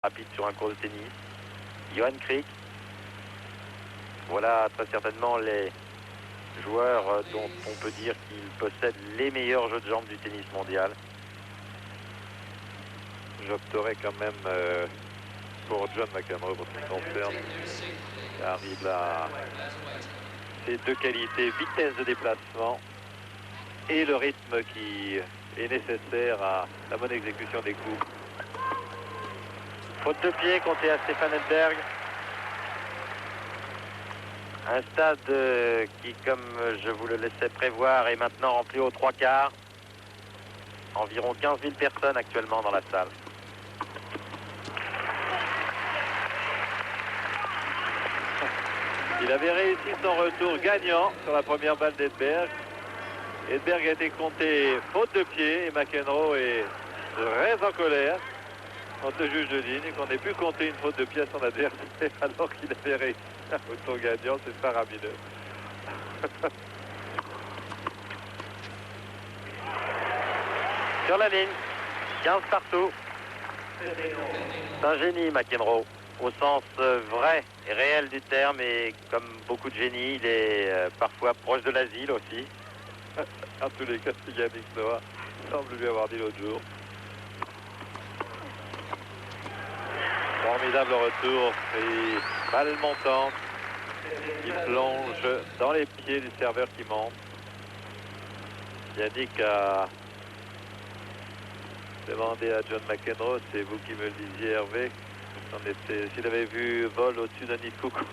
rapide sur un cours de tennis. Johan Kriek. Voilà très certainement les joueurs dont on peut dire qu'ils possèdent les meilleurs jeux de jambes du tennis mondial. J'opterais quand même pour John McEnroe pour ce qui concerne, car il a ces deux qualités, vitesse de déplacement et le rythme qui est nécessaire à la bonne exécution des coups. Faute de pied comptée à Stefan Edberg. Un stade qui, comme je vous le laissais prévoir, est maintenant rempli aux 3/4. Environ 15 000 personnes actuellement dans la salle. Il avait réussi son retour gagnant sur la première balle d'Edberg. Edberg a été compté faute de pied et McEnroe est très en colère contre le juge de ligne qu'on ait pu compter une faute de pied à son adversaire alors qu'il avait réussi un retour gagnant. C'est faramineux. Sur la ligne, 15 partout. C'est un génie, McEnroe, au sens vrai et réel du terme, et comme beaucoup de génies, il est parfois proche de l'asile aussi. En tous les cas, Yannick Noah semble lui avoir dit l'autre jour. Formidable retour et balle montante qui plonge dans les pieds du serveur qui monte. Yannick a demandé à John McEnroe, c'est vous qui me le disiez, Hervé, s'il avait vu vol au-dessus d'un nid de coucou.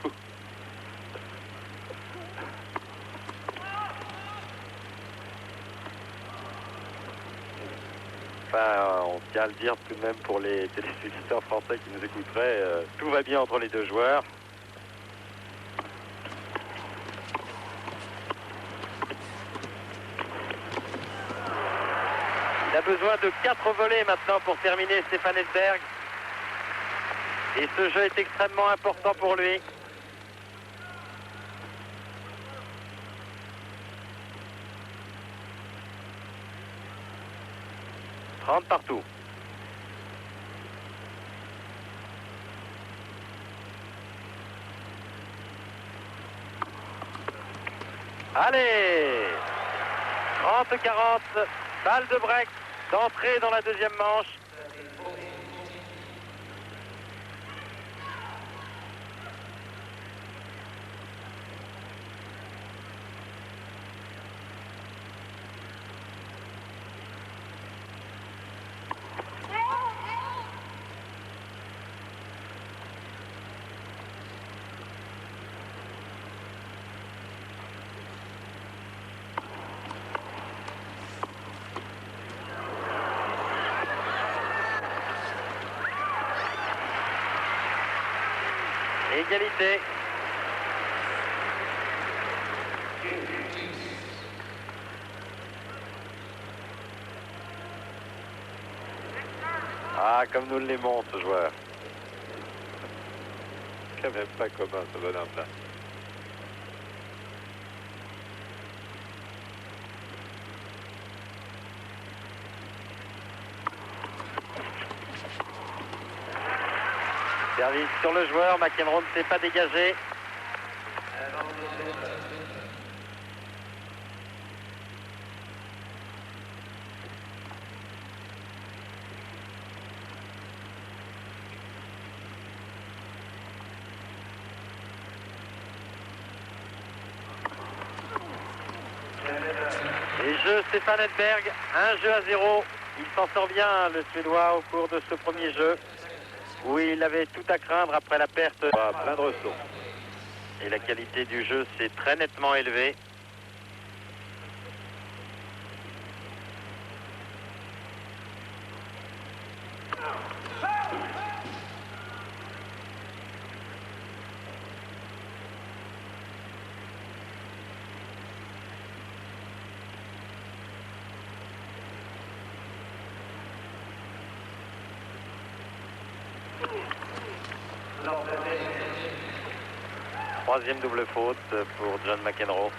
Enfin, on tient à le dire tout de même pour les téléspectateurs français qui nous écouteraient, tout va bien entre les deux joueurs. Il a besoin de 4 volets maintenant pour terminer Stefan Edberg. Et ce jeu est extrêmement important pour lui. « 30 partout. Allez, 30-40, balle de break, d'entrée dans la deuxième manche. Égalité. Ah, comme nous l'aimons, ce joueur. Quand même pas commun, ce bonhomme-là. Service sur le joueur, McEnroe ne s'est pas dégagé. Et jeu Stefan Edberg, 1-0. Il s'en sort bien, le Suédois, au cours de ce premier jeu, où il avait tout à craindre après la perte. Plein de ressources. Et la qualité du jeu s'est très nettement élevée. Troisième double faute pour John McEnroe.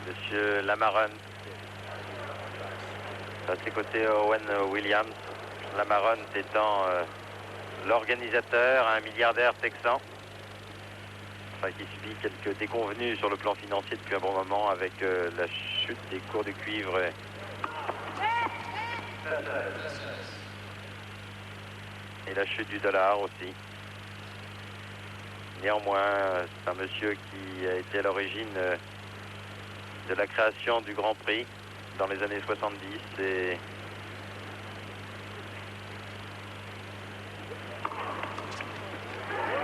Monsieur Lamarun. À ses côtés, Owen Williams. Lamarun étant l'organisateur, un milliardaire texan. Enfin, qui subit quelques déconvenues sur le plan financier depuis un bon moment avec la chute des cours du cuivre. Et la chute du dollar aussi. Néanmoins, c'est un monsieur qui a été à l'origine de la création du Grand Prix dans les années 70 et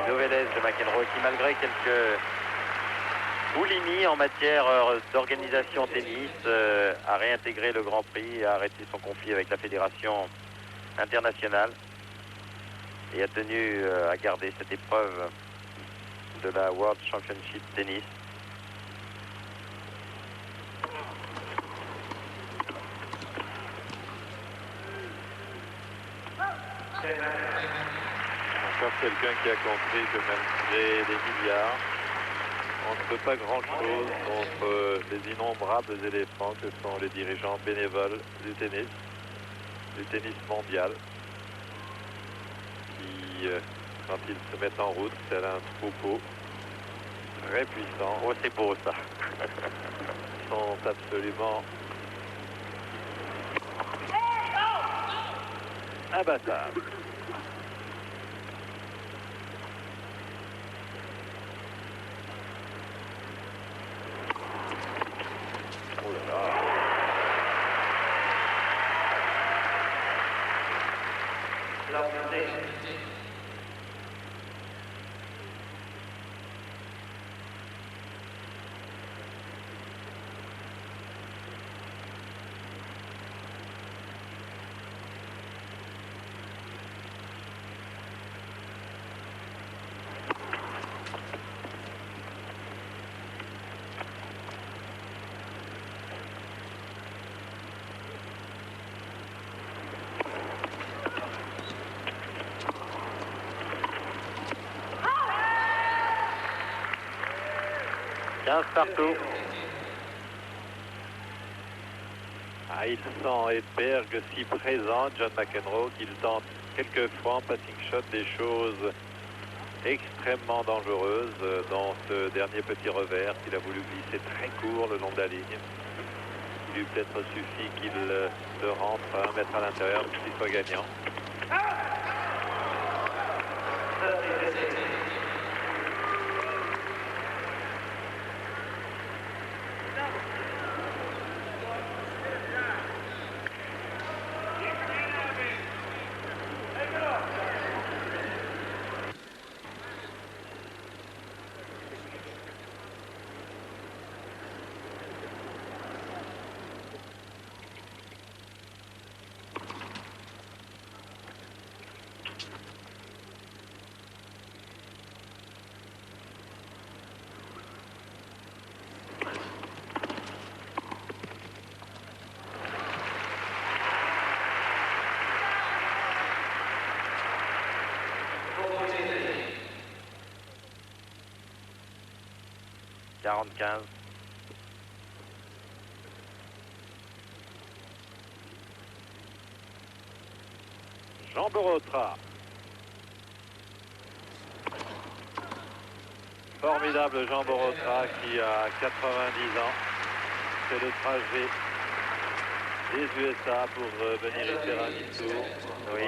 Dovelez de McEnroe qui, malgré quelques boulimies en matière d'organisation tennis, a réintégré le Grand Prix, a arrêté son conflit avec la fédération internationale et a tenu à garder cette épreuve de la World Championship Tennis. Encore quelqu'un qui a compris que malgré des milliards, on ne peut pas grand-chose contre les innombrables éléphants que sont les dirigeants bénévoles du tennis mondial, qui, quand ils se mettent en route, c'est un troupeau très puissant. Oh, c'est beau ça. Ils sont absolument imbattables. Oh là là. Partout. Ah, il sent Edberg si présent, John McEnroe, qu'il tente quelquefois en passing shot des choses extrêmement dangereuses, dans ce dernier petit revers qu'il a voulu glisser très court le long de la ligne. Il lui peut-être suffit qu'il le rentre 1 mètre à l'intérieur pour qu'il soit gagnant. Jean Borotra. Formidable Jean Borotra qui a 90 ans. C'est le trajet des USA pour venir y faire un tour. Oui.